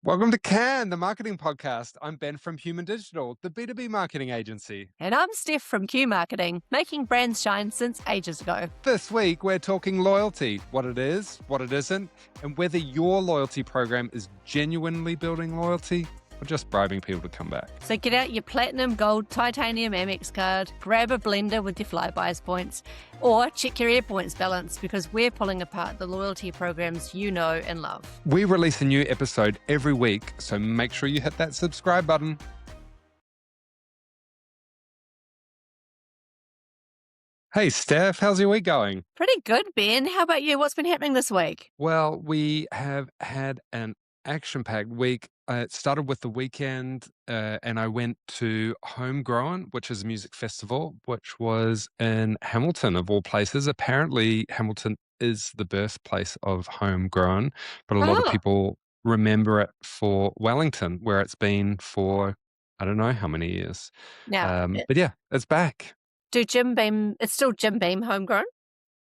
Welcome to Can, the marketing podcast. I'm Ben from Human Digital, the B2B marketing agency. And I'm Steph from Q Marketing, making brands shine since ages ago. This week, we're talking loyalty, what it is, what it isn't, and whether your loyalty program is genuinely building loyalty or just bribing people to come back. So get out your platinum, gold, titanium Amex card, grab a blender with your Flybuys points, or check your AirPoints balance because we're pulling apart the loyalty programs you know and love. We release a new episode every week, so make sure you hit that subscribe button. Hey, Steph, how's your week going? Pretty good, Ben. How about you? What's been happening this week? Well, we have had an action-packed week. It started with the weekend, and I went to Homegrown, which is a music festival, which was in Hamilton, of all places. Apparently, Hamilton is the birthplace of Homegrown, but a lot of Oh. people remember it for Wellington, where it's been for I don't know how many years. Now, But yeah, it's back. it's still Jim Beam homegrown?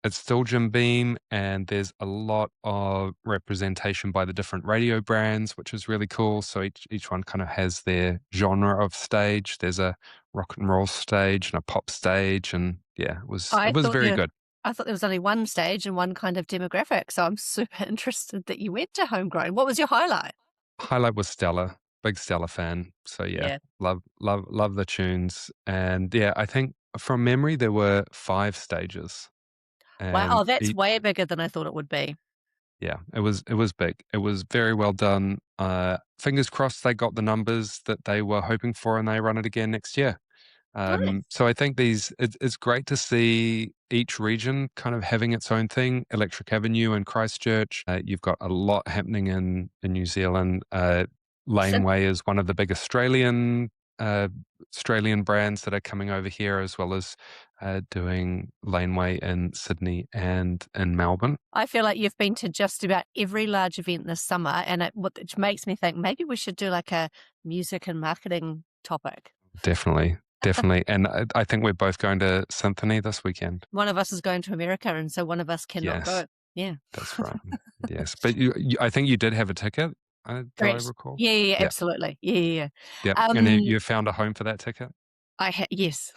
It's still Jim Beam, and there's a lot of representation by the different radio brands, which is really cool. So each one kind of has their genre of stage. There's a rock and roll stage and a pop stage, and yeah, it was very good. I thought there was only one stage and one kind of demographic, so I'm super interested that you went to Homegrown. What was your highlight? Highlight was Stella, big Stella fan. So yeah, love the tunes, and yeah, I think from memory there were 5 stages. Wow, And that's way bigger than I thought it would be. yeah, it was big. It was very well done. Fingers crossed they got the numbers that they were hoping for and they run it again next year. Nice. So I think it's great to see each region kind of having its own thing. Electric Avenue and Christchurch. You've got a lot happening in New Zealand. Laneway is one of the big Australian brands that are coming over here, as well as doing Laneway in Sydney and in Melbourne. I feel like you've been to just about every large event this summer, and which makes me think maybe we should do like a music and marketing topic. Definitely. And I think we're both going to Symphony this weekend. One of us is going to America, and so one of us cannot go. Yeah. That's right. Yes. But I think you did have a ticket, do I recall? Yeah, absolutely. Yeah. Yeah. And you found a home for that ticket? Yes.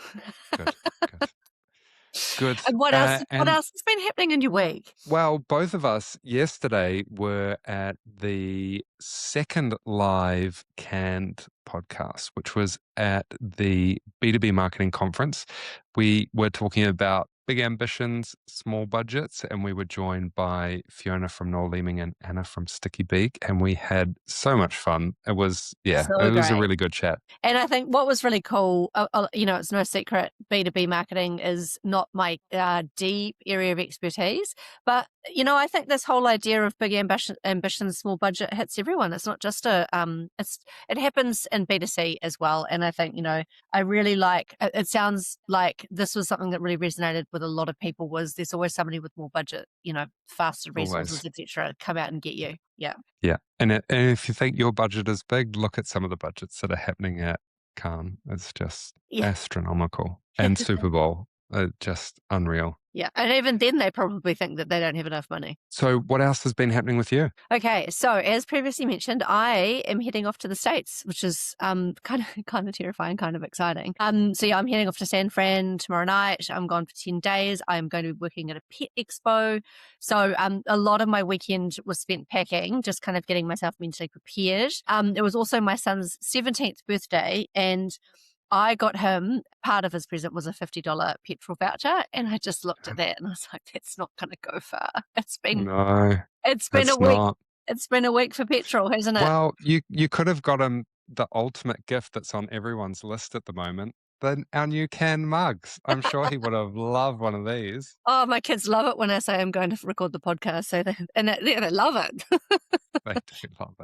Good. And what else has been happening in your week? Well, both of us yesterday were at the second live Canned podcast, which was at the B2B marketing conference. We were talking about big ambitions, small budgets, and we were joined by Fiona from Noel Leeming and Anna from Sticky Beak, and we had so much fun. It was a really good chat. And I think what was really cool, it's no secret, B2B marketing is not my deep area of expertise, but I think this whole idea of big ambition, small budget hits everyone. It's not just it happens in B2C as well. And I think, I really it sounds like this was something that really resonated with a lot of people. Was there's always somebody with more budget, faster resources, etc., come out and get you. Yeah. And if you think your budget is big, look at some of the budgets that are happening at Cannes. It's just astronomical. And Super Bowl, just unreal. Yeah. And even then they probably think that they don't have enough money. So what else has been happening with you? Okay. So as previously mentioned, I am heading off to the States, which is kind of terrifying, kind of exciting. So yeah, I'm heading off to San Fran tomorrow night. I'm gone for 10 days. I'm going to be working at a pet expo. So a lot of my weekend was spent packing, just kind of getting myself mentally prepared. It was also my son's 17th birthday, and I got him, part of his present was a $50 petrol voucher, and I just looked at that and I was like, that's not going to go far. It's been a week. It's been a week for petrol, hasn't it? Well, you could have got him the ultimate gift that's on everyone's list at the moment. Our new Can mugs. I'm sure he would have loved one of these. Oh, my kids love it when I say I'm going to record the podcast. So they love it. They do love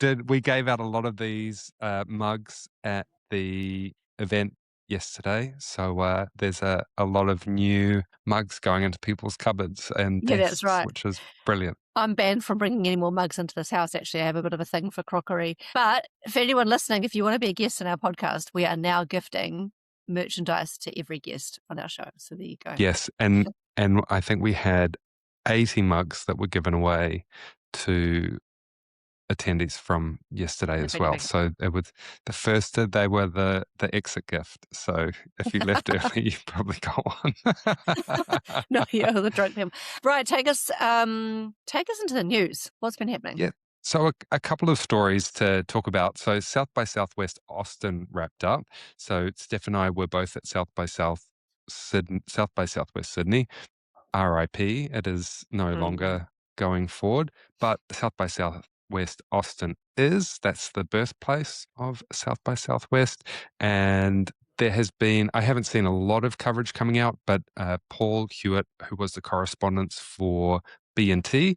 it. We gave out a lot of these mugs at the event yesterday. So there's a lot of new mugs going into people's cupboards and desks, that's right. Which is brilliant. I'm banned from bringing any more mugs into this house. Actually, I have a bit of a thing for crockery. But for anyone listening, if you want to be a guest on our podcast, we are now gifting merchandise to every guest on our show. So there you go. Yes. And I think we had 80 mugs that were given away to attendees from yesterday The as bigger, well. bigger. So it was the first, they were the exit gift. So if you left early, you probably got one. No, yeah, the drunk people. Right, take us into the news. What's been happening? Yeah. So a couple of stories to talk about. So South by Southwest Austin wrapped up. So Steph and I were both at South by Southwest Sydney. RIP. It is no Mm. longer going forward, but South by Southwest Austin is. That's the birthplace of South by Southwest. And there has been, I haven't seen a lot of coverage coming out, but Paul Hewitt, who was the correspondent for B&T,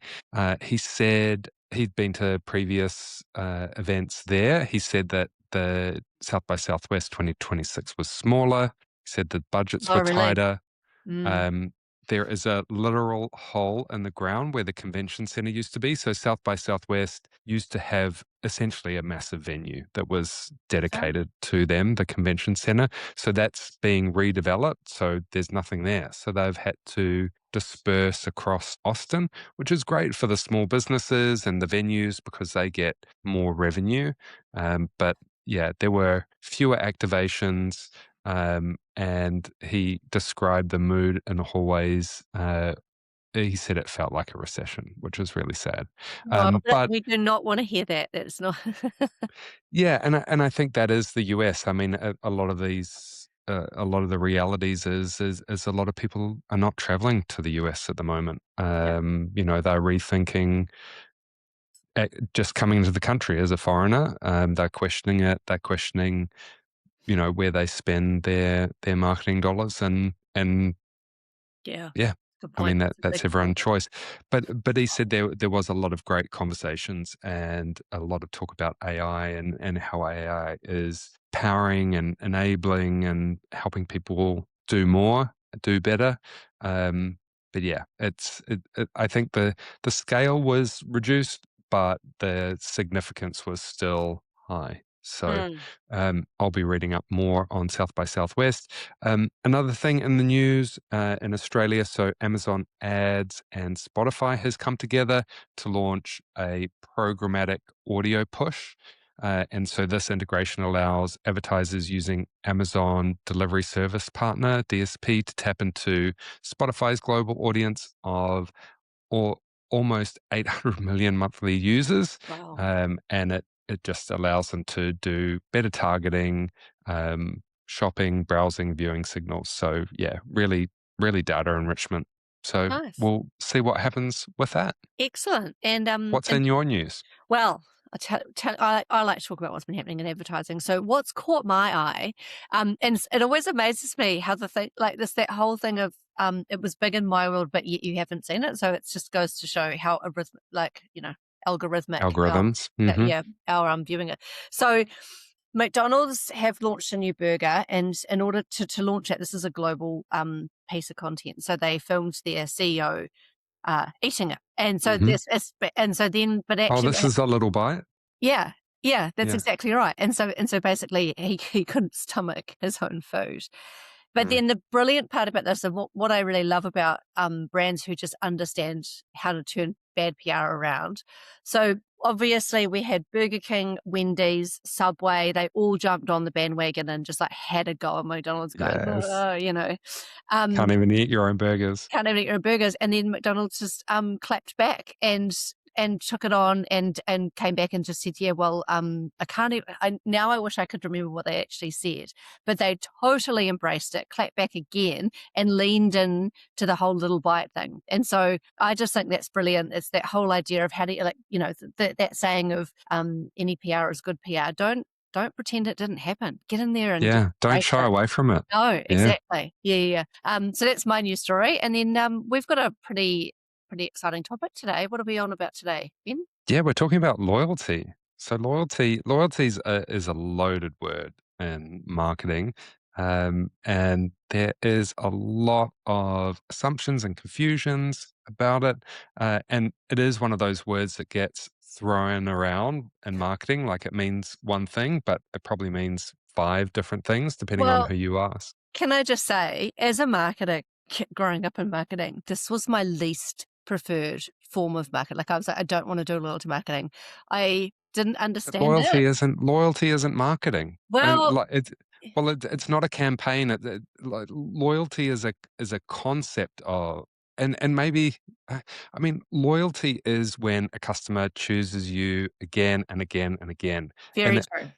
he said he'd been to previous events there. He said that the South by Southwest 2026 was smaller. He said the budgets Oh, were really? tighter. Mm. um, there is a literal hole in the ground where the convention center used to be. So South by Southwest used to have essentially a massive venue that was Okay. dedicated to them, the convention center. So that's being redeveloped. So there's nothing there. So they've had to disperse across Austin, which is great for the small businesses and the venues because they get more revenue. But yeah, there were fewer activations. And he described the mood in the hallways. He said it felt like a recession, which was really sad. Oh, But we do not wanna hear that. That's not yeah, and I think that is the US. I mean, a lot of these, a lot of the realities is a lot of people are not traveling to the US at the moment. Yeah. They're rethinking just coming into the country as a foreigner. They're questioning it. They're questioning where they spend their marketing dollars and Yeah. yeah, Good I mean, point. That's a that's big point. everyone's choice. But he said there was a lot of great conversations and a lot of talk about AI and how AI is powering and enabling and helping people do more, do better. Um, but yeah, I think the scale was reduced, but the significance was still high. So Mm. I'll be reading up more on South by Southwest. Another thing in the news in Australia, so Amazon Ads and Spotify has come together to launch a programmatic audio push. And so this integration allows advertisers using Amazon Delivery Service Partner, DSP, to tap into Spotify's global audience of or almost 800 million monthly users. Wow. And it just allows them to do better targeting, shopping, browsing, viewing signals. So yeah, really, really data enrichment. So Nice. we'll see what happens with that. Excellent. What's in your news? Well, I like to talk about what's been happening in advertising. So what's caught my eye, it always amazes me how the thing like this that whole thing of it was big in my world, but yet you haven't seen it. So it just goes to show how algorithmic Algorithms. yeah, our viewing it. So McDonald's have launched a new burger, and in order to launch it, this is a global piece of content. So they filmed their CEO eating it. And so hmm this is and so then but Oh, actually this is a little bite. yeah, yeah, that's Yeah. exactly right. And so basically he couldn't stomach his own food. But Mm. then the brilliant part about this and what I really love about brands who just understand how to turn bad PR around. So obviously we had Burger King, Wendy's, Subway, they all jumped on the bandwagon and just like had a go at McDonald's going, Yes. Can't Um, even eat your own burgers. can't even eat your burgers. And then McDonald's just clapped back and took it on and came back and just said, yeah, well, I can't even, now I wish I could remember what they actually said, but they totally embraced it, clapped back again, and leaned in to the whole little bite thing. And so I just think that's brilliant. It's that whole idea of how do you that saying of any PR is good PR. Don't pretend it didn't happen. Get in there and just Yeah. Don't embrace shy it. away from it. No, Yeah. exactly. Yeah, yeah, yeah. So that's my news story, and then we've got a pretty exciting topic today. What are we on about today, Ben? Yeah, we're talking about loyalty. So loyalty is a loaded word in marketing, and there is a lot of assumptions and confusions about it. And it is one of those words that gets thrown around in marketing, like it means one thing, but it probably means five different things depending on Well, who you ask. can I just say, as a marketer, growing up in marketing, this was my least preferred form of marketing. Like I was like, I don't want to do loyalty marketing. I didn't But understand it. loyalty isn't marketing. And Well, like it's not a campaign. Like, loyalty is a concept of, and maybe I mean, loyalty is when a customer chooses you again and again and again. very And true.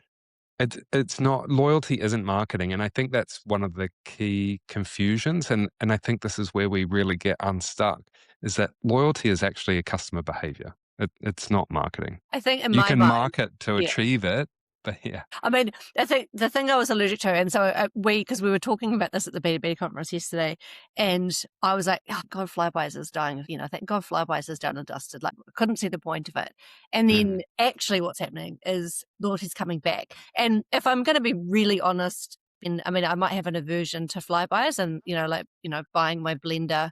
it's not, loyalty isn't marketing, and I think that's one of the key confusions, and I think this is where we really get unstuck, is that loyalty is actually a customer behavior. It's not marketing. I think in You my can mind, market to yeah. achieve it, but yeah. I mean, I think the thing I was allergic to, and so because we were talking about this at the B2B conference yesterday, and I was like, oh, God, Flybuys is dying. Thank God Flybuys is done and dusted. Like, I couldn't see the point of it. And then Mm. actually what's happening is loyalty's coming back. And if I'm going to be really honest, I mean, I might have an aversion to Flybuys and, buying my blender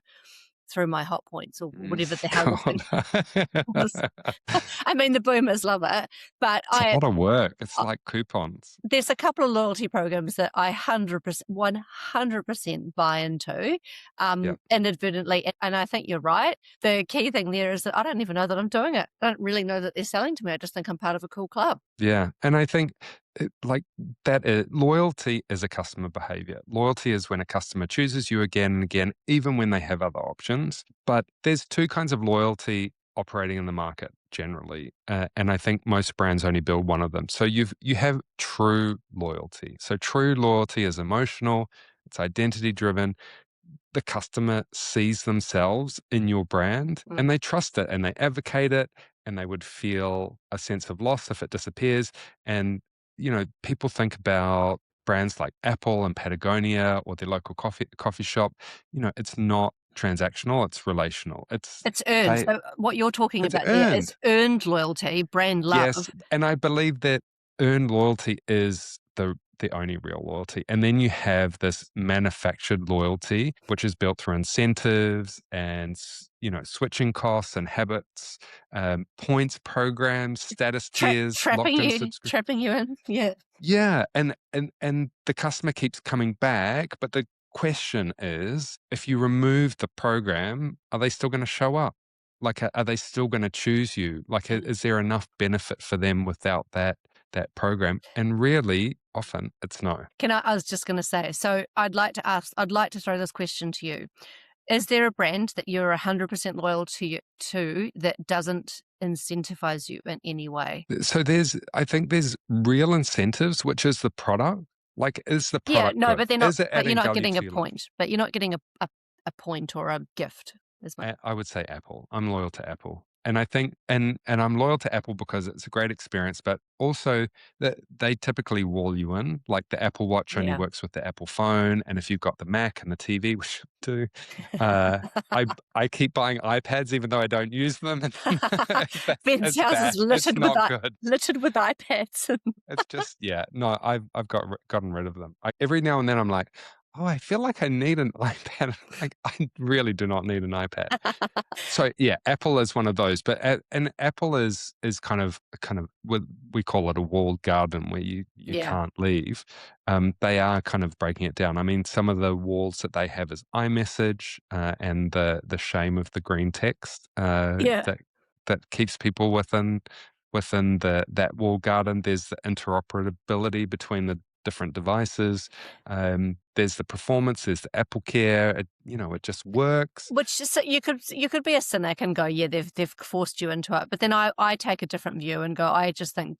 through my hot points or whatever the hell the thing was. God. I mean, the boomers love it, but It's a lot of work. It's like coupons. there's a couple of loyalty programs that I 100% buy into, Yeah. inadvertently. And I think you're right. The key thing there is that I don't even know that I'm doing it. I don't really know that they're selling to me. I just think I'm part of a cool club. Yeah, and I think like that loyalty is a customer behavior. Loyalty is when a customer chooses you again and again, even when they have other options. But there's two kinds of loyalty operating in the market generally, and I think most brands only build one of them. So you have true loyalty. So true loyalty is emotional, it's identity driven. The customer sees themselves in your brand Mm. and they trust it and they advocate it, and they would feel a sense of loss if it disappears. And, people think about brands like Apple and Patagonia or their local coffee shop. It's not transactional, it's relational. It's earned. They, So what you're talking it's about there is earned. earned loyalty, brand Yes, love. and I believe that earned loyalty is the only real loyalty. And then you have this manufactured loyalty, which is built through incentives and switching costs and habits, points programs, status tiers, Trapping locked in you, subscription. trapping you in. Yeah. Yeah, and the customer keeps coming back, but the question is, if you remove the program, are they still going to show up? Like, are they still going to choose you? Like, is there enough benefit for them without that program? And really, often it's no. I was just going to say, so I'd like to throw this question to you. Is there a brand that you're 100% loyal to that doesn't incentivize you in any way? So I think there's real incentives, which is the product. Like, is the Yeah, product no, good? but they're not. Is it But you're adding not value getting a to your life? point. But you're not getting a point or a gift. Is my I would say Apple. I'm loyal to Apple. And I think and I'm loyal to Apple because it's a great experience, but also that they typically wall you in. Like the Apple Watch only yeah. works with the Apple phone, and if you've got the Mac and the TV, which I do, uh, I keep buying iPads even though I don't use them. And Ben's it's house is bad. It's not good. littered with iPads. It's just, yeah, no, I've gotten rid of them. Every now and then I'm like, oh, I feel like I need an iPad. Like, I really do not need an iPad. So yeah, Apple is one of those, but and Apple is kind of we call it a walled garden where you Yeah. can't leave. They are kind of breaking it down. I mean, some of the walls that they have is iMessage, and the shame of the green text, Yeah. that keeps people within that walled garden. There's the interoperability between the different devices. There's the performance. There's the Apple Care. It just works. Which is, so you could be a cynic and go, yeah, they've forced you into it. But then I take a different view and go, I just think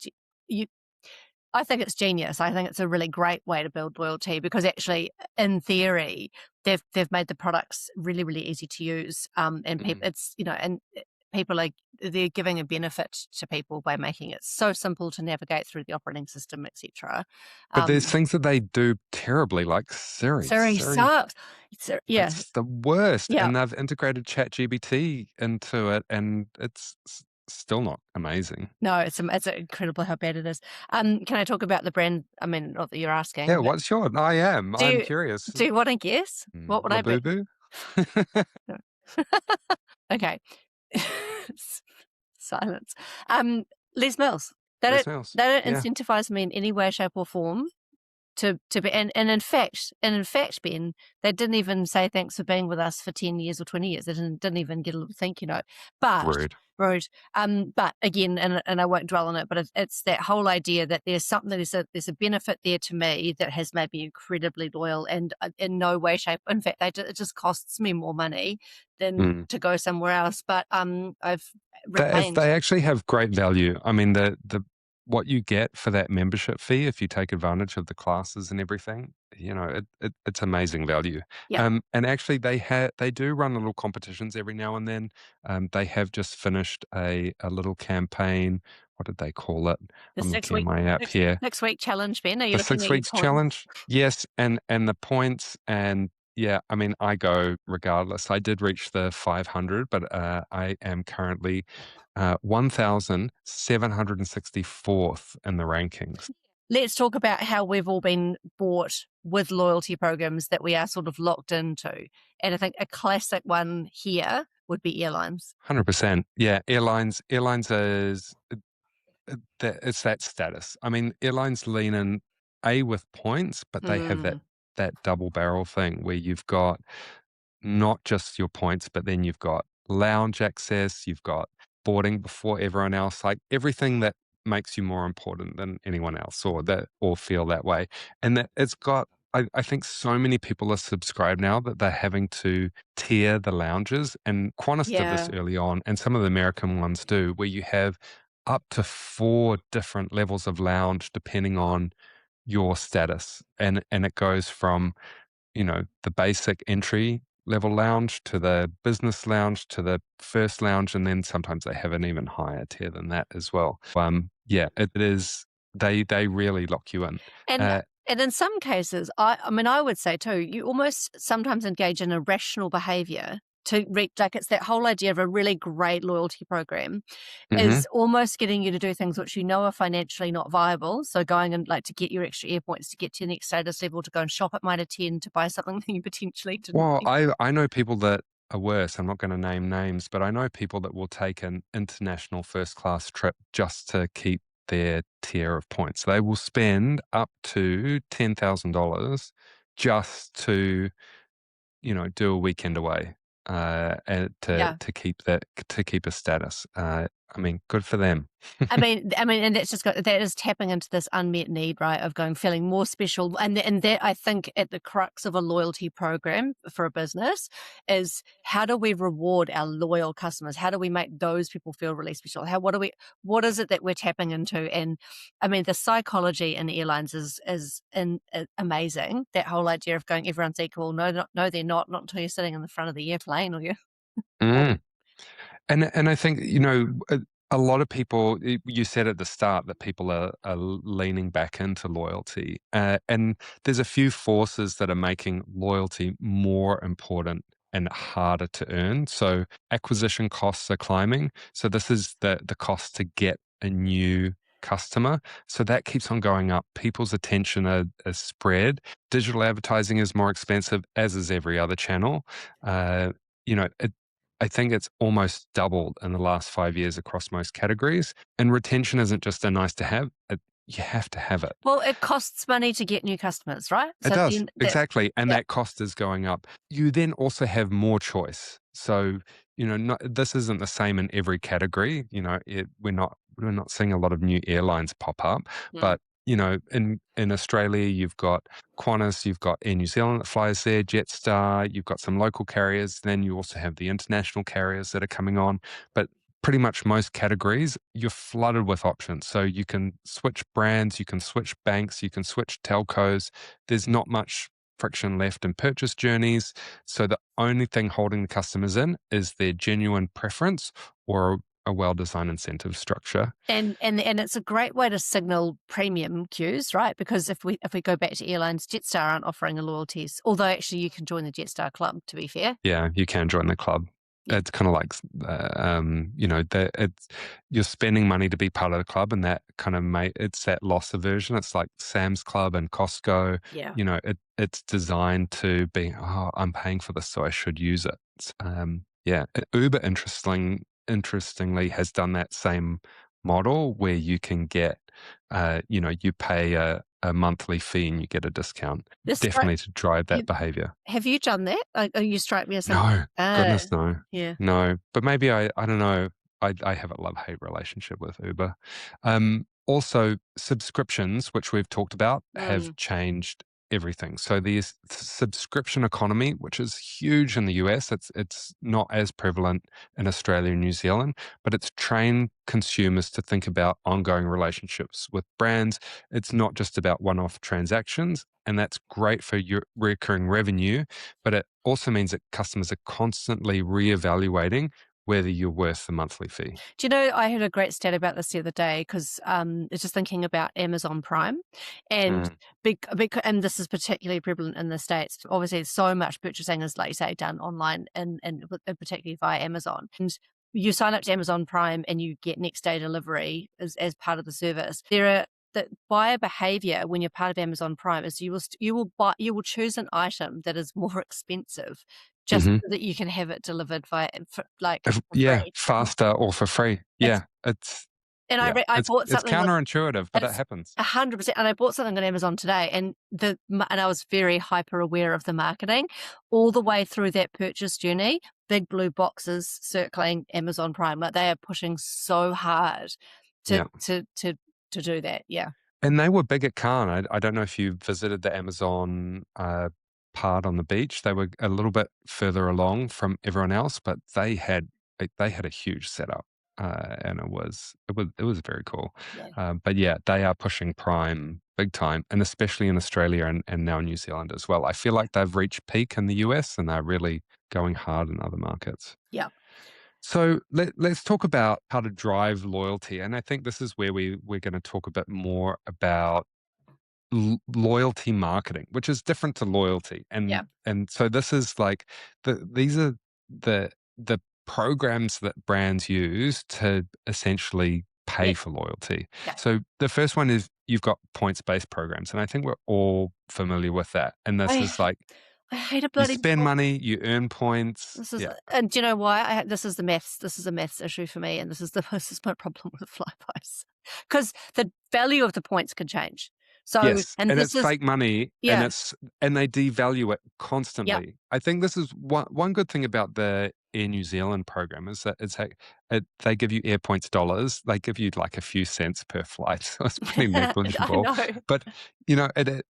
you. I think it's genius. I think it's a really great way to build loyalty because actually, in theory, they've made the products really really easy to use. And people, it's and people are they're giving a benefit to people by making it so simple to navigate through the operating system, etc. But there's things that they do terribly, like Siri. Siri Siri, sucks. Yeah, it's the worst. yeah. And they've integrated ChatGPT into it, and it's still not amazing. No, it's incredible how bad it is. Can I talk about the brand? I mean, not that you're Yeah, asking, but what's your? I am. do I'm you curious. do you want to guess? What would I be? Labubu? No. Okay. Silence. Les Mills. They Les don't Mills. they don't Yeah. incentivize me in any way, shape, or form to be, and in fact, Ben, they didn't even say thanks for being with us for 10 years or 20 years. They didn't even get a little thank you note. But Rude. Rude. But again, and I won't dwell on it, but it's that whole idea that there's something, there's a benefit there to me that has made me incredibly loyal, and in no way, shape, in fact, it just costs me more money than Mm. to go somewhere else. But I've They, retained. they actually have great value. I mean, the what you get for that membership fee if you take advantage of the classes and everything, it's amazing value. Yeah, And actually, they do run little competitions every now and then. They have just finished a little campaign. What did they call it? the I'm six looking at week my app six, here. 6 week challenge, Ben. Are you The looking 6 at your weeks points? challenge? Yes, and the points and yeah, I mean, I go regardless. I did reach the 500, but, I am currently, 1,764th in the rankings. Let's talk about how we've all been bought with loyalty programs that we are sort of locked into. And I think a classic one here would be airlines. 100%. Yeah, airlines is that it's that status. I mean, airlines lean in, A, with points, but they have that Mm, that double barrel thing where you've got not just your points, but then you've got lounge access, you've got boarding before everyone else, like everything that makes you more important than anyone else or feel that way. And that it's got I think so many people are subscribed now that they're having to tier the lounges. And Qantas did this yeah. early on, and some of the American ones do, where you have up to 4 different levels of lounge depending on your status. And it goes from the basic entry level lounge to the business lounge to the first lounge, and then sometimes they have an even higher tier than that as well. Yeah, it is. They really lock you in. And Uh, and in some cases, I mean, I would say too, you almost sometimes engage in irrational behavior to reach, like it's that whole idea of a really great loyalty program mhm. is almost getting you to do things which you know are financially not viable. So going and like to get your extra air points to get to the next status level, to go and shop at Mitre 10, to buy something that you potentially didn't Well, need. I know people that are worse. I'm not going to name names, but I know people that will take an international first class trip just to keep their tier of points. They will spend up to $10,000 just to do a weekend away, and Yeah. to keep a status. I mean, good for them. I mean, and that is tapping into this unmet need, right? Of going, feeling more special, and that I think at the crux of a loyalty program for a business is how do we reward our loyal customers? How do we make those people feel really special? What is it that we're tapping into? And I mean, the psychology in airlines is amazing. That whole idea of going, everyone's equal. No, no, they're not. Not until you're sitting in the front of the airplane, or you. Mm. And I think, a lot of people, you said at the start that people are leaning back into loyalty. And there's a few forces that are making loyalty more important and harder to earn. So acquisition costs are climbing. So this is the cost to get a new customer. So that keeps on going up. People's attention are spread. Digital advertising is more expensive, as is every other channel. Uh, you know, it, I think it's almost doubled in the last 5 years across most categories. And retention isn't just a nice to have, you have to have it. Well, it costs money to get new customers, right? It So does, then that. exactly, and Yeah. that cost is going up. You then also have more choice. So, this isn't the same in every category. We're not seeing a lot of new airlines pop up, Mm. but in Australia, you've got Qantas, you've got Air New Zealand that flies there, Jetstar, you've got some local carriers. Then you also have the international carriers that are coming on. But pretty much most categories, you're flooded with options. So you can switch brands, you can switch banks, you can switch telcos. There's not much friction left in purchase journeys. So the only thing holding the customers in is their genuine preference or a well-designed incentive structure. And it's a great way to signal premium queues, right? Because if we go back to airlines, Jetstar aren't offering a loyalties, although actually you can join the Jetstar club, to be fair. Yeah, you can join the club. Yeah. It's kind of like, it's you're spending money to be part of the club, and that kind of it's that loss aversion. It's like Sam's Club and Costco. Yeah. It's designed to be, oh, I'm paying for this, so I should use it. Yeah, Uber interestingly has done that same model where you can get, you pay a monthly fee and you get a discount, This strike definitely to drive have that behavior. have you done that? You strike me as some No, Oh, goodness, no. yeah. No, but maybe I don't know. I have a love-hate relationship with Uber. Also, subscriptions, which we've talked about, have Mm. changed everything. So the subscription economy, which is huge in the US, it's not as prevalent in Australia and New Zealand, but it's trained consumers to think about ongoing relationships with brands. It's not just about one-off transactions, and that's great for your recurring revenue, but it also means that customers are constantly reevaluating whether you're worth the monthly fee. Do you know, I heard a great stat about this the other day because it's just thinking about Amazon Prime and Mm. and this is particularly prevalent in the States. Obviously, so much purchasing is, like you say, done online and particularly via Amazon. And you sign up to Amazon Prime and you get next day delivery as part of the service. There are the buyer behavior when you're part of Amazon Prime is you will choose an item that is more expensive just Mhm. so that you can have it delivered for Yeah, free. faster or for free. It's Yeah, it's and yeah, I bought it's something on counterintuitive, but it it's happens. 100%, and I bought something on Amazon today, and and I was very hyper aware of the marketing all the way through that purchase journey. Big blue boxes circling Amazon Prime, like they are pushing so hard to Yeah. to to to do that. Yeah, And they were big at Cannes. I don't know if you visited the Amazon, part on the beach. They were a little bit further along from everyone else, but they had a huge setup, and it was very cool. yeah, But yeah, they are pushing Prime big time, and especially in Australia and now New Zealand as well. I feel yeah, like they've reached peak in the US, and they're really going hard in other markets. yeah, So let's talk about how to drive loyalty. And I think this is where we're going to talk a bit more about loyalty marketing, which is different to loyalty. yeah. And so this is like these are the programs that brands use to essentially pay Yeah, for loyalty. okay. So the first one is you've got points-based programs, and I think we're all familiar with that. And this I is like I hate a you bloody spend money, you earn points. This is Yeah. and do you know why? This is the maths. This is a maths issue for me, and this is my problem with Flybuys because the value of the points can change. So, Yes, and and this it's is fake money, yeah, and they devalue it yep. constantly. I think this is one good thing about the Air New Zealand program is that they give you Air Points dollars. They give you like a few cents per flight, so it's pretty I negligible. know. But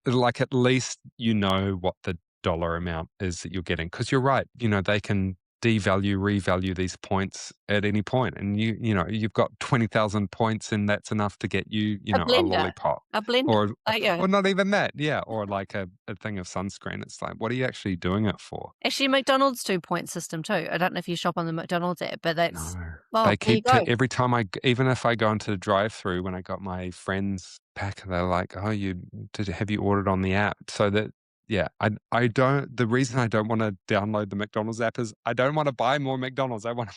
like at least you know what the dollar amount is that you're getting because you're right. They can devalue, revalue these points at any point, and you've got 20,000 points, and that's enough to get you A a blender, lollipop. a blender. Or Yeah. or not even that, yeah, or like a thing of sunscreen. It's like, what are you actually doing it for? Actually, McDonald's two-point system too. I don't know if you shop on the McDonald's app, but that's No. well, They there you keep go. every time even if I go into the drive-through when I got my friend's pack, they're like, "Oh, have you ordered on the app?" So that yeah, I don't the reason I don't wanna download the McDonald's app is I don't wanna buy more McDonald's. I wanna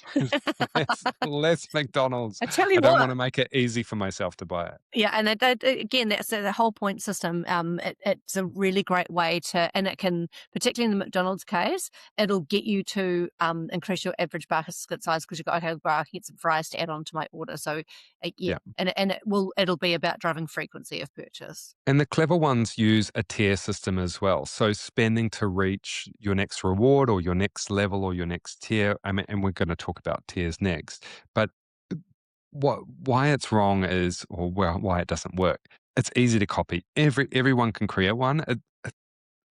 buy less McDonald's. I tell I you don't what. wanna make it easy for myself to buy it. Yeah, and that again, that's the whole point system. It's a really great way to, and it can, particularly in the McDonald's case, it'll get you to increase your average basket size because you go, okay, well, I can get some fries to add on to my order. So, yeah, Yeah. and it'll be about driving frequency of purchase. And the clever ones use a tier system as well. So spending to reach your next reward or your next level or your next tier. I mean, and we're going to talk about tiers next. But why it's wrong is, or well, why it doesn't work. It's easy to copy. Everyone can create one. It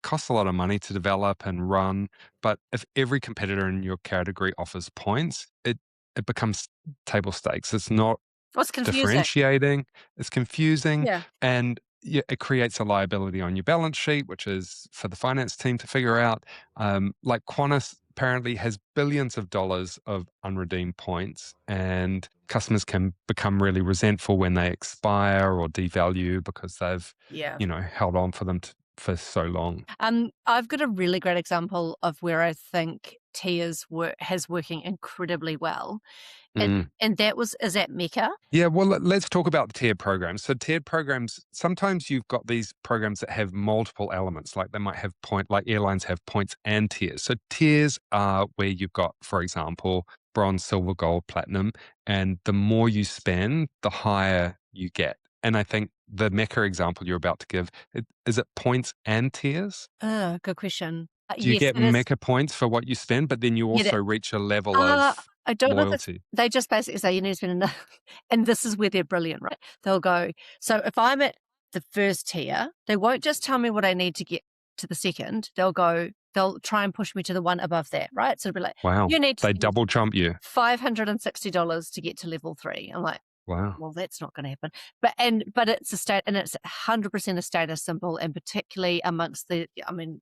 costs a lot of money to develop and run. But if every competitor in your category offers points, it becomes table stakes. It's not What's confusing? differentiating. It's confusing, Yeah, and yeah, it creates a liability on your balance sheet, which is for the finance team to figure out. Like Qantas apparently has billions of dollars of unredeemed points, and customers can become really resentful when they expire or devalue because they've, yeah. held on for them for so long. I've got a really great example of where I think Tia's work has working incredibly well, and Mm. that was is at Mecca. Yeah, well, let's talk about the tiered programs. So tiered programs, sometimes you've got these programs that have multiple elements, like they might have like airlines have points and tiers. So tiers are where you've got, for example, bronze, silver, gold, platinum, and the more you spend, the higher you get. And I think the Mecca example you're about to give, is it points and tiers? Good question. Do you Yes, get it is. Mecca points for what you spend, but then you Yeah, also reach a level Uh, of I don't know if it's loyalty? they just basically say you need to spend enough, and this is where they're brilliant, right? They'll go, so if I'm at the first tier, they won't just tell me what I need to get to the second. They'll try and push me to the one above that, right? So it'll be like, Wow. you need to They spend double trump you. $560 to get to level 3. I'm like, Wow. well, that's not gonna happen. But it's a state, and it's 100% a status symbol, and particularly amongst the I mean,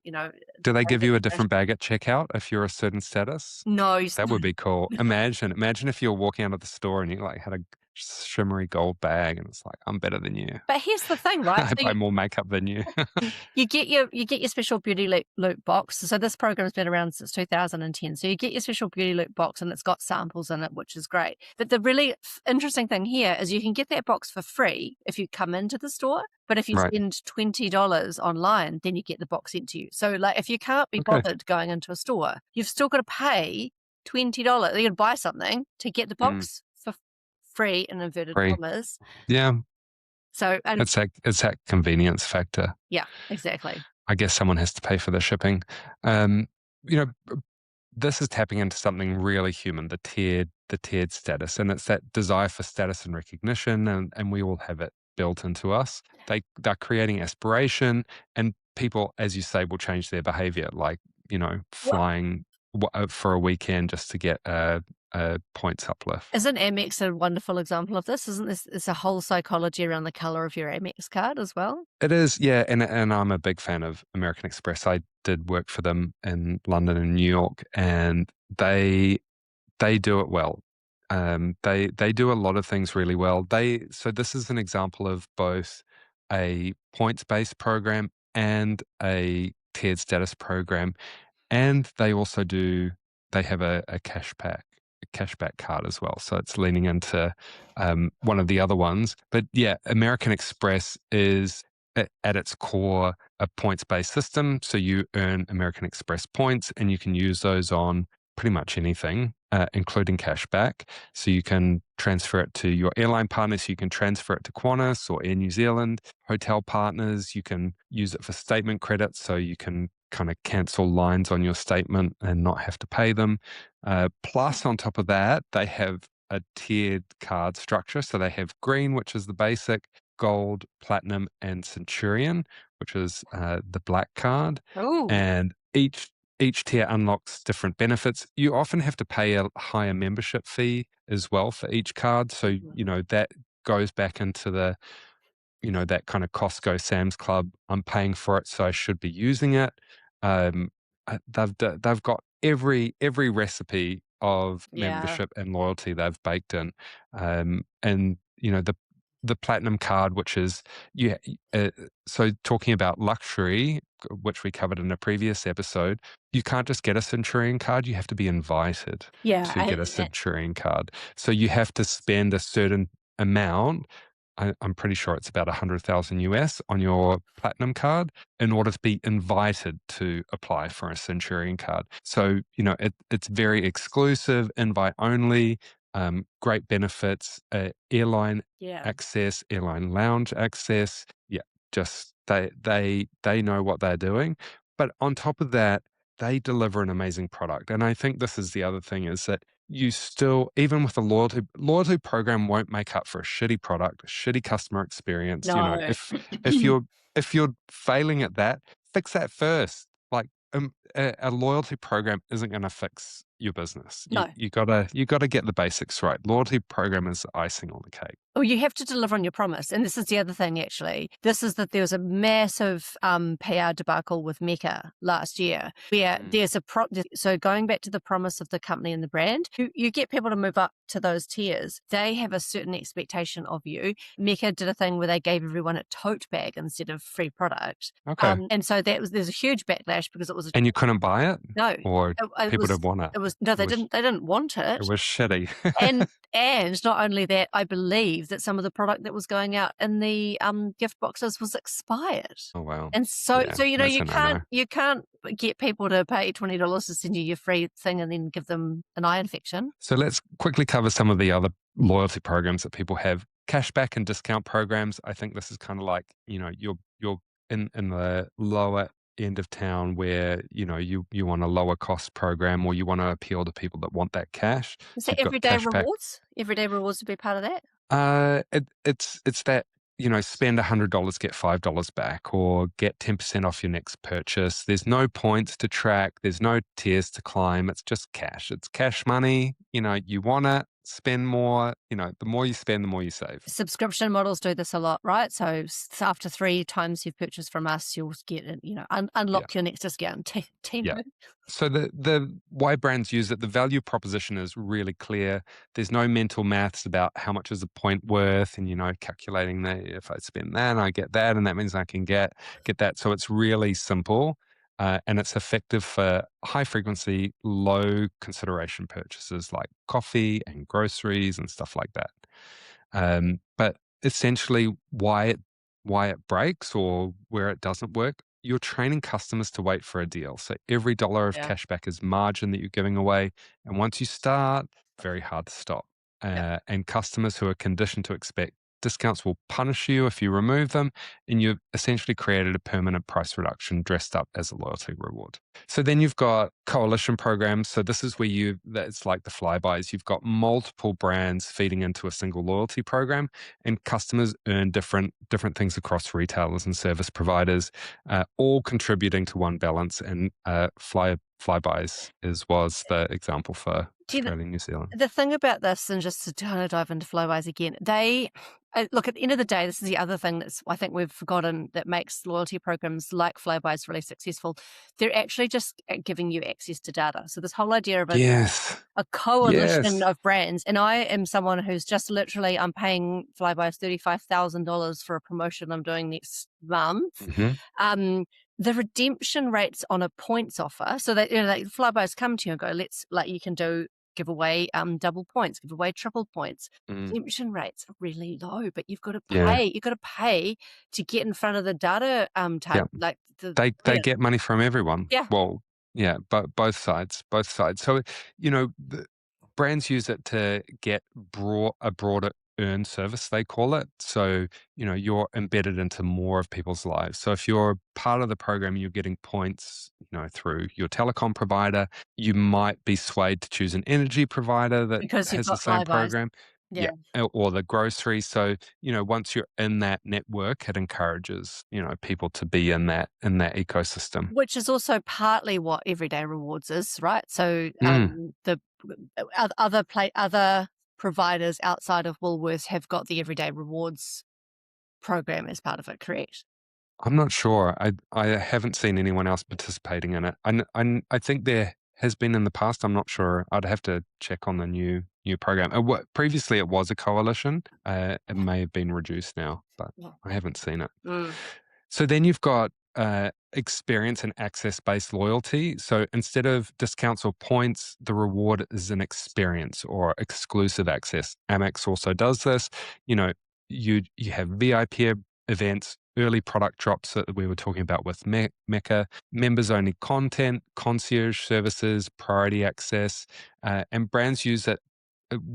Do they give you a generation. different bag at checkout if you're a certain status? No, That would be cool. Imagine if you're walking out of the store and you, like, had a shimmery gold bag and it's like, "I'm better than you. but here's the thing, right? I buy more makeup than you." You get your special beauty loop box. So this program's been around since 2010. So you get your special beauty loop box, and it's got samples in it, which is great. But the really interesting thing here is you can get that box for free if you come into the store. But if you Right. spend $20 online, then you get the box sent to you. So like if you can't be Okay. bothered going into a store, you've still got to pay $20. You got to buy something to get the Mm. box for free in inverted Free. commas. Yeah. So and It's that convenience factor. yeah, exactly. I guess someone has to pay for the shipping. Um, you know, this is tapping into something really human, the tiered status, and it's that desire for status and recognition, and we all have it built into us. They're creating aspiration, and people, as you say, will change their behavior, like, flying for a weekend just to get a points uplift. Isn't Amex a wonderful example of this? Isn't this it's a whole psychology around the color of your Amex card as well? It is, yeah, and I'm a big fan of American Express. I did work for them in London and New York, and they do it well. They do a lot of things really well. So this is an example of both a points-based program and a tiered status program, and they have a cashback card as well. So it's leaning into one of the other ones. But yeah, American Express is at its core a points-based system. So you earn American Express points, and you can use those on pretty much anything, including cashback. So you can transfer it to your airline partners. You can transfer it to Qantas or Air New Zealand hotel partners. You can use it for statement credits, so you can kind of cancel lines on your statement and not have to pay them. Plus, on top of that, they have a tiered card structure. So they have green, which is the basic, gold, platinum, and centurion, which is the black card. Oh, And each tier unlocks different benefits. You often have to pay a higher membership fee as well for each card. So, that goes back into that kind of Costco, Sam's Club. I'm paying for it, so I should be using it. Um, they've got every recipe of yeah. membership and loyalty they've baked in, and the platinum card, which is yeah. So talking about luxury, which we covered in a previous episode, you can't just get a Centurion card. You have to be invited Yeah, to get a Centurion card. So you have to spend a certain amount. I'm pretty sure it's about 100,000 US on your platinum card in order to be invited to apply for a Centurion card. So, it's very exclusive, invite only, great benefits, airline yeah, access, airline lounge access. Yeah, just they know what they're doing. But on top of that, they deliver an amazing product. And I think this is the other thing, is that you still, even with a loyalty program, won't make up for a shitty product, a shitty customer experience. no, If you're failing at that, fix that first. Like, a loyalty program isn't going to fix your business. You no. you gotta get the basics right. Loyalty program is icing on the cake. Oh, you have to deliver on your promise. And this is the other thing, actually. This is that there was a massive PR debacle with Mecca last year, where Mm. there's so going back to the promise of the company and the brand, you get people to move up to those tiers. They have a certain expectation of you. Mecca did a thing where they gave everyone a tote bag instead of free product. Okay. And so there's a huge backlash because it was And you couldn't buy it, no, or it people was didn't want it. it was no, It was they didn't want it it. was shitty. And not only that, I believe that some of the product that was going out in the gift boxes was expired. Oh wow. And so Yeah, so that's you a no-no. can't get people to pay $20 to send you your free thing and then give them an eye infection. So let's quickly cover some of the other loyalty programs that people have. Cashback and discount programs, I think this is kind of like, you're in the lower end of town where, you want a lower cost program or you want to appeal to people that want that cash. Is So it you've got everyday cashback. rewards? Everyday rewards would be part of that? It's that, spend $100, get $5 back, or get 10% off your next purchase. There's no points to track. There's no tiers to climb. It's just cash. It's cash money. You want it, spend more. The more you spend, the more you save. Subscription models do this a lot, right? So after 3 times you've purchased from us, you'll get it, Yeah. unlock your next discount. Yeah. Teamwork. So the why brands use it, the value proposition is really clear. There's no mental maths about how much is a point worth, and calculating that if I spend that, I get that, and that means I can get that. So it's really simple, and it's effective for high frequency, low consideration purchases like coffee and groceries and stuff like that. But essentially, why it breaks or where it doesn't work, you're training customers to wait for a deal. So every dollar of Yeah. cashback is margin that you're giving away, and once you start, very hard to stop. Yeah. And customers who are conditioned to expect discounts will punish you if you remove them, and you've essentially created a permanent price reduction dressed up as a loyalty reward. So then you've got coalition programs. So this is where that's like the flybys. You've got multiple brands feeding into a single loyalty program, and customers earn different things across retailers and service providers, all contributing to one balance. And flybys was the example for Do you Australia and New Zealand. The thing about this, and just to kind of dive into flybys again, they look, at the end of the day, this is the other thing that's I think we've forgotten that makes loyalty programs like flybys really successful. They're actually just giving you access to data. So this whole idea of Yes. a coalition Yes. of brands, and I am someone who's just literally I'm paying flybys $35,000 for a promotion I'm doing next month. Hmm. um, the redemption rates on a points offer, so that like flybys come to you and go, let's like you can do give away double points, give away triple points. Mm. Redemption rates are really low, but you've got to Yeah. pay. You've got to pay to get in front of the data Yeah. type like the They yeah. get money from everyone. Yeah. Well, yeah, but both sides, both sides. So, the brands use it to get a broader earn service, they call it. So, you're embedded into more of people's lives. So if you're part of the program, you're getting points, through your telecom provider, you might be swayed to choose an energy provider that Because you've has the got same flybys. program. Yeah. Yeah. Or the grocery. So, once you're in that network, it encourages, people to be in that ecosystem. Which is also partly what Everyday Rewards is, right? So, Mm. the other providers outside of Woolworths have got the Everyday Rewards program as part of it, correct? I'm not sure. I haven't seen anyone else participating in it. I think there has been in the past. I'm not sure. I'd have to check on the new program. Previously, it was a coalition. It may have been reduced now, but Yeah. I haven't seen it. Mm. So then you've got experience and access based loyalty. So instead of discounts or points, the reward is an experience or exclusive access. Amex also does this. You know, you have VIP events, early product drops that we were talking about with Mecca, members only content, concierge services, priority access, and brands use it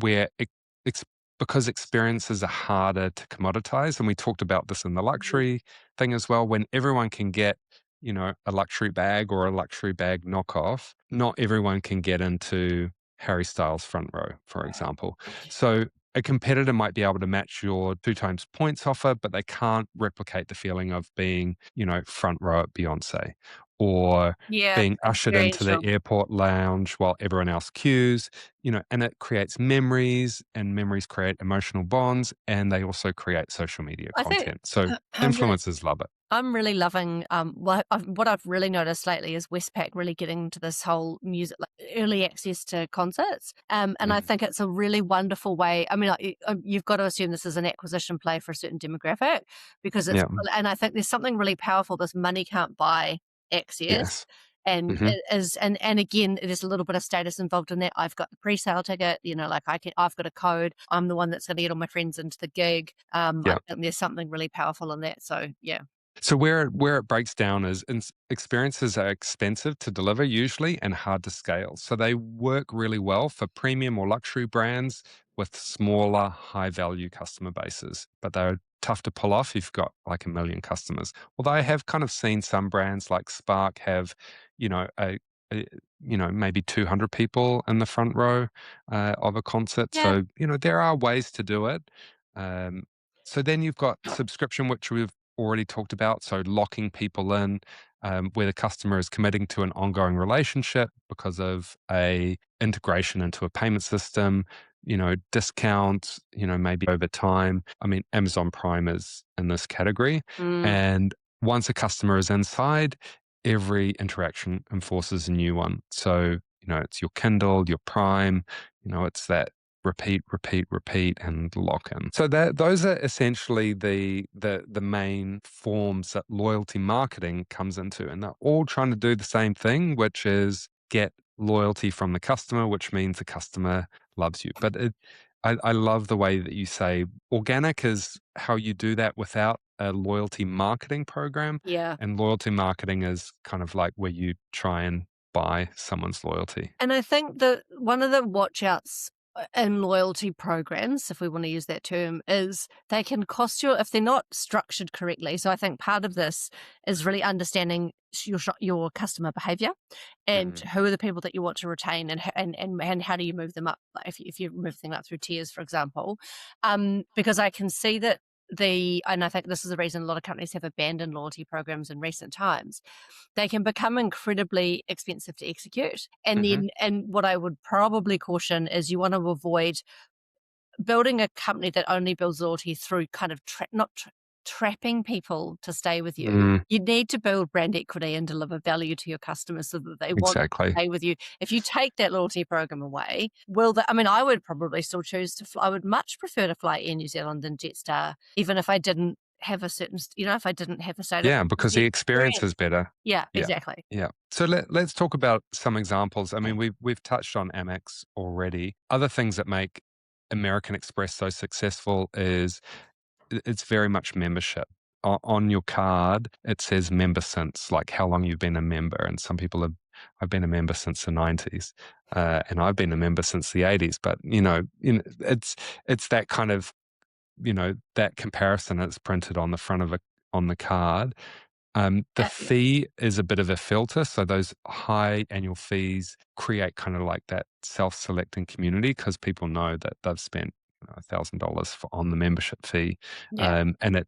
where ex- because experiences are harder to commoditize. And we talked about this in the Mhm. luxury thing as well. When everyone can get, a luxury bag or a luxury bag knockoff, not everyone can get into Harry Styles front row, for example. So a competitor might be able to match your 2 times points offer, but they can't replicate the feeling of being, front row at Beyonce or Yeah, being ushered into the experiential. airport lounge while everyone else queues, and it creates memories, and memories create emotional bonds, and they also create social media I think content. So I'm really influencers love it. I'm really loving what I've really noticed lately is Westpac really getting into this whole music, like early access to concerts. And I Mm. think it's a really wonderful way. I mean, like, you've got to assume this is an acquisition play for a certain demographic because Yeah. and I think there's something really powerful. This money can't buy access. Yes. And Hmm. it is, and again, there's a little bit of status involved in that. I've got the pre-sale ticket, like I've got a code. I'm the one that's going to get all my friends into the gig. I Yeah. think there's something really powerful in that. So yeah. So where it breaks down is experiences are expensive to deliver usually and hard to scale. So they work really well for premium or luxury brands, with smaller, high value customer bases, but they're tough to pull off if you've got like a million customers. Although I have kind of seen some brands like Spark have, you know, a maybe 200 people in the front row of a concert. Yeah. So, there are ways to do it. Um, so then you've got subscription, which we've already talked about. So locking people in, where the customer is committing to an ongoing relationship because of a integration into a payment system, discounts, maybe over time. I mean, Amazon Prime is in this category. Mm, And once a customer is inside, every interaction enforces a new one. So, it's your Kindle, your Prime, it's that repeat, repeat, repeat, and lock in. So that those are essentially the main forms that loyalty marketing comes into, and they're all trying to do the same thing, which is get loyalty from the customer, which means the customer loves you. But I love the way that you say organic is how you do that without a loyalty marketing program, yeah. and loyalty marketing is kind of like where you try and buy someone's loyalty. And I think that one of the watchouts in loyalty programs, if we want to use that term, is they can cost you if they're not structured correctly. So I think part of this is really understanding your customer behavior and Mm. who are the people that you want to retain, and how do you move them up, like if you move them up through tiers, for example. Because I can see that and I think this is the reason a lot of companies have abandoned loyalty programs in recent times. They can become incredibly expensive to execute. And Mhm. then, and what I would probably caution is you want to avoid building a company that only builds loyalty through kind of not trapping people to stay with you. Mm, You need to build brand equity and deliver value to your customers so that they want to exactly. stay with you. If you take that loyalty program away, I mean, I would probably still choose to fly. I would much prefer to fly Air New Zealand than Jetstar, even if I didn't have a certain, if I didn't have a status. Yeah, Because because the the experience experience, is better. yeah, Yeah. exactly. Yeah. So let's talk about some examples. I mean, we've touched on Amex already. Other things that make American Express so successful is it's very much membership. On your card, it says member since, like how long you've been a member. And some people have, I've been a member since the 90s, and I've been a member since the 80s. But, it's that kind of, that comparison that's printed on the front of on the card. The Yeah, fee is a bit of a filter. So those high annual fees create kind of like that self-selecting community because people know that they've spent $1,000 on the membership fee, yeah. and it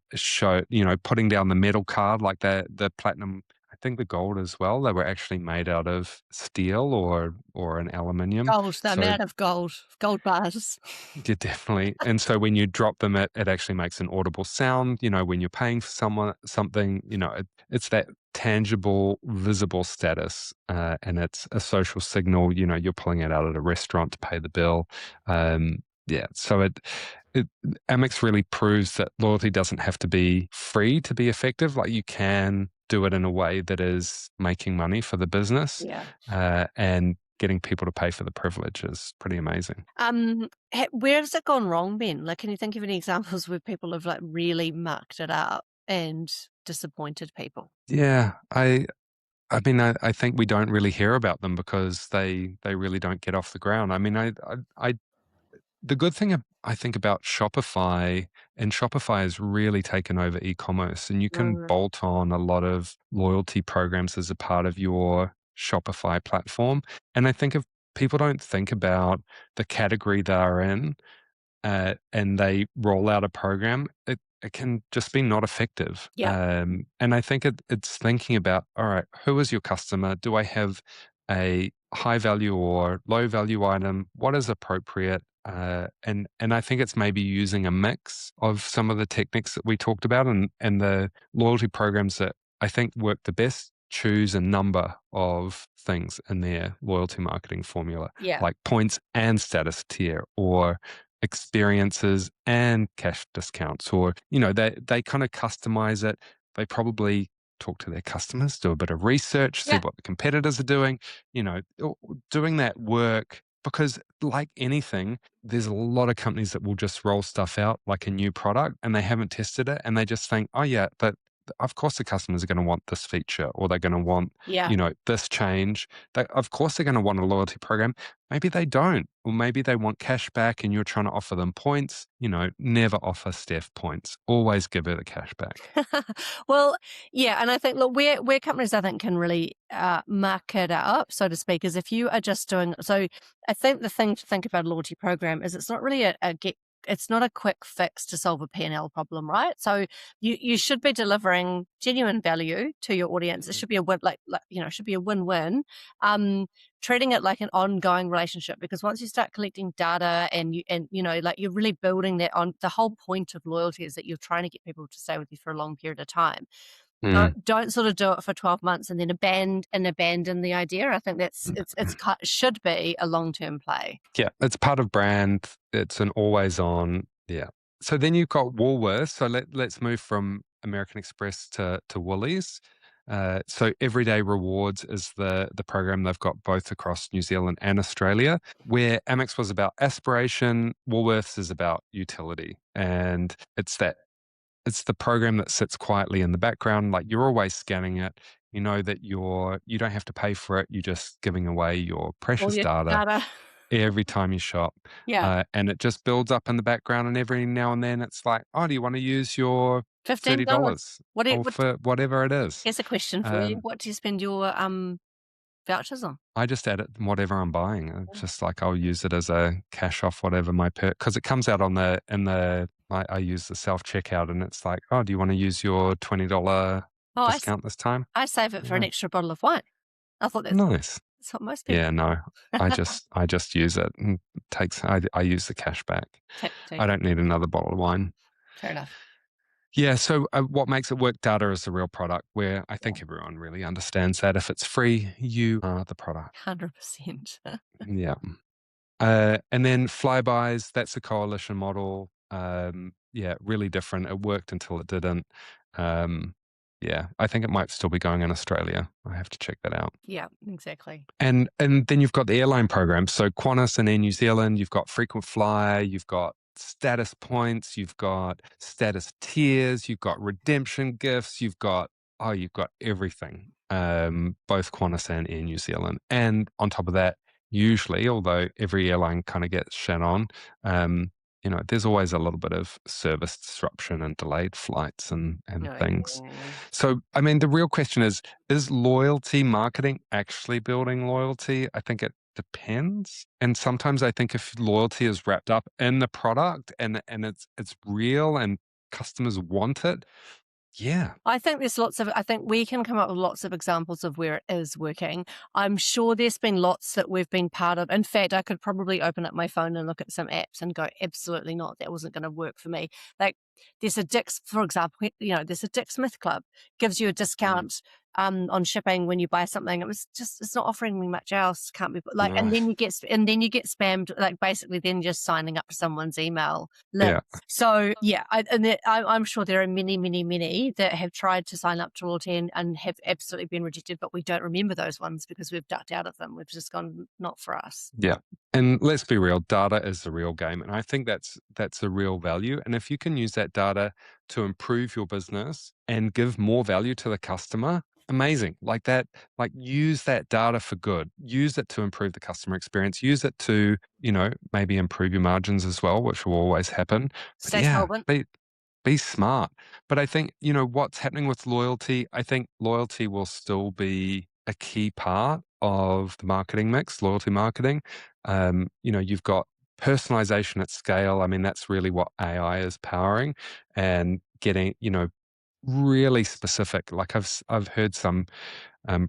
putting down the metal card like the platinum. I think the gold as well. They were actually made out of steel or an aluminium. Gold, the So amount of gold bars. yeah, definitely. And so when you drop them, it actually makes an audible sound. When you're paying for something, it's that tangible, visible status, and it's a social signal. You're pulling it out at a restaurant to pay the bill. Yeah, so it Amex really proves that loyalty doesn't have to be free to be effective. Like you can do it in a way that is making money for the business, Yeah. and getting people to pay for the privilege is pretty amazing. Where has it gone wrong, Ben? Like, can you think of any examples where people have like really mucked it up and disappointed people? Yeah, I mean, I think we don't really hear about them because they really don't get off the ground. I mean, I the good thing I think about Shopify, and Shopify has really taken over e-commerce, and you can Mm, bolt on a lot of loyalty programs as a part of your Shopify platform. And I think if people don't think about the category they're in, and they roll out a program, it can just be not effective. yeah, And I think it's thinking about, all right, who is your customer? Do I have a high value or low value item? What is appropriate? And I think it's maybe using a mix of some of the techniques that we talked about, and the loyalty programs that I think work the best choose a number of things in their loyalty marketing formula, yeah, like points and status tier, or experiences and cash discounts, or they kind of customize it. They probably talk to their customers, do a bit of research, see yeah, what the competitors are doing, doing that work. Because like anything, there's a lot of companies that will just roll stuff out like a new product and they haven't tested it and they just think, oh yeah, of course the customers are going to want this feature, or they're going to want, Yeah. this change. Of course they're going to want a loyalty program. Maybe they don't, or maybe they want cash back and you're trying to offer them points. Never offer Steph points. Always give her the cash back. Well, yeah, and I think, look, where companies I think can really mark it up, so to speak, is if you are just doing. So I think the thing to think about a loyalty program is it's not really it's not a quick fix to solve a P&L problem, right? So you should be delivering genuine value to your audience. It should be a win, it should be a win-win. Treating it like an ongoing relationship, because once you start collecting data and you're really building that on. The whole point of loyalty is that you're trying to get people to stay with you for a long period of time. Mm. Don't sort of do it for 12 months and then abandon the idea. I think should be a long-term play. Yeah, it's part of brand. It's an always on. Yeah. So then you've got Woolworths. So let's move from American Express to Woolies. So Everyday Rewards is the program they've got both across New Zealand and Australia, where Amex was about aspiration, Woolworths is about utility. And it's the program that sits quietly in the background. Like, you're always scanning it. You know that you don't have to pay for it. You're just giving away your All precious your data data. every time you shop. Yeah. And it just builds up in the background. And every now and then it's like, oh, do you want to use your $15. $30 What do you, or what, for whatever it is? Here's a question for you. Um, What do you spend your vouchers on? I just add it whatever I'm buying. It's just like I'll use it as a cash off whatever my because it comes out I use the self checkout and it's like, oh, do you want to use your $20 Oh, discount this time? I save it for an Yeah. extra bottle of wine. I thought Nice. that's what most people Yeah, no, I just use it and I use the cash back. take. I don't need another bottle of wine. Fair enough. Yeah. So what makes it work? Data is the real product, where I think everyone really understands that if it's free, you are the product. 100%. Yeah. And then flybys, that's a coalition model. Yeah, really different. It worked until it didn't. Um, yeah, I think it might still be going in Australia. I have to check that out. Yeah, exactly. And then you've got the airline program. So Qantas and Air New Zealand, you've got frequent flyer, you've got status points, you've got status tiers, you've got redemption gifts, you've got everything. Both Qantas and Air New Zealand. And on top of that, usually, although every airline kind of gets shat on, there's always a little bit of service disruption and delayed flights and No, things. yeah. So, I mean, the real question is loyalty marketing actually building loyalty? I think it depends. And sometimes I think if loyalty is wrapped up in the product and it's real and customers want it, yeah. I think I think we can come up with lots of examples of where it is working. I'm sure there's been lots that we've been part of. In fact, I could probably open up my phone and look at some apps and go, absolutely not, that wasn't going to work for me. Like, there's a Dick's, for example, there's a Dick Smith Club, gives you a discount on shipping when you buy something. It's not offering me much else. Can't be like, No. and then you get spammed, like basically then just signing up to someone's email list. Yeah. So yeah, I'm sure there are many, many, many that have tried to sign up to loyalty and have absolutely been rejected, but we don't remember those ones because we've ducked out of them. We've just gone, not for us. Yeah. And let's be real, data is the real game. And I think that's a real value. And if you can use that data to improve your business and give more value to the customer, amazing. Like use that data for good. Use it to improve the customer experience. Use it to, maybe improve your margins as well, which will always happen. But Stay yeah, solvent. be smart. But I think, what's happening with loyalty, I think loyalty will still be a key part of the marketing mix, loyalty marketing. You've got personalization at scale. I mean, that's really what AI is powering, and getting, really specific. Like I've heard some um,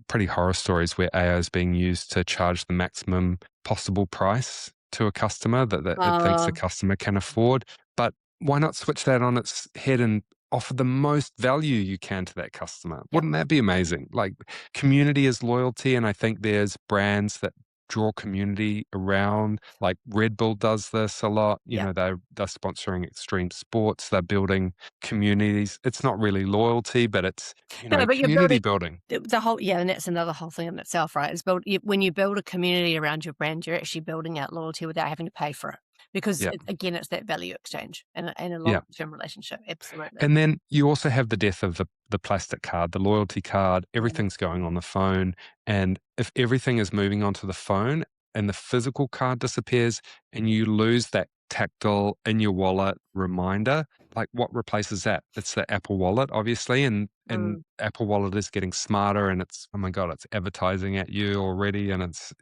pretty horror stories where AI is being used to charge the maximum possible price to a customer that it thinks the customer can afford. But why not switch that on its head and offer the most value you can to that customer? Wouldn't that be amazing? Like, community is loyalty, and I think there's brands that draw community around. Like Red Bull does this a lot. They're sponsoring extreme sports. They're building communities. It's not really loyalty, but it's No, but you're community building building. the whole, yeah, and that's another whole thing in itself, right? When you build a community around your brand, you're actually building out loyalty without having to pay for it. because Yeah. again, it's that value exchange and a Yeah. long-term relationship. Absolutely. And then you also have the death of the plastic card, the loyalty card, everything's going on the phone. And if everything is moving onto the phone and the physical card disappears and you lose that tactile in your wallet reminder, like what replaces that? It's the Apple Wallet, obviously. And Mm. Apple Wallet is getting smarter and it's, oh my God, it's advertising at you already. And it's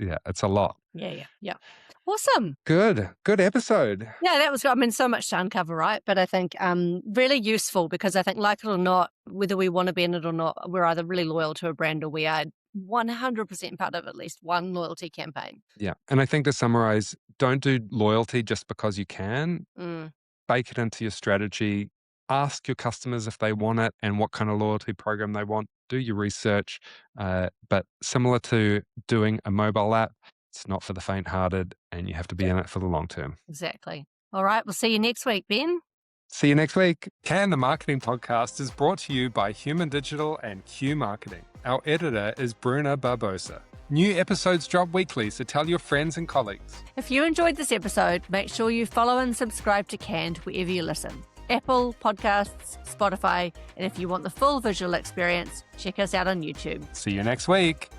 a lot. Yeah. Awesome. Good episode. Yeah, that was, I mean, so much to uncover, right? But I think really useful because I think, like it or not, whether we want to be in it or not, we're either really loyal to a brand or we are 100% part of at least one loyalty campaign. Yeah. And I think to summarize, don't do loyalty just because you can. Mm, Bake it into your strategy. Ask your customers if they want it and what kind of loyalty program they want. Do your research. But similar to doing a mobile app, it's not for the faint hearted and you have to be in it for the long term. exactly. All right, we'll see you next week, Ben. See you next week. Can the Marketing Podcast is brought to you by Human Digital and Q Marketing. Our editor is Bruna Barbosa. New episodes drop weekly, so tell your friends and colleagues. If you enjoyed this episode, make sure you follow and subscribe to Canned wherever you listen. Apple, Podcasts, Spotify, and if you want the full visual experience, check us out on YouTube. See you next week.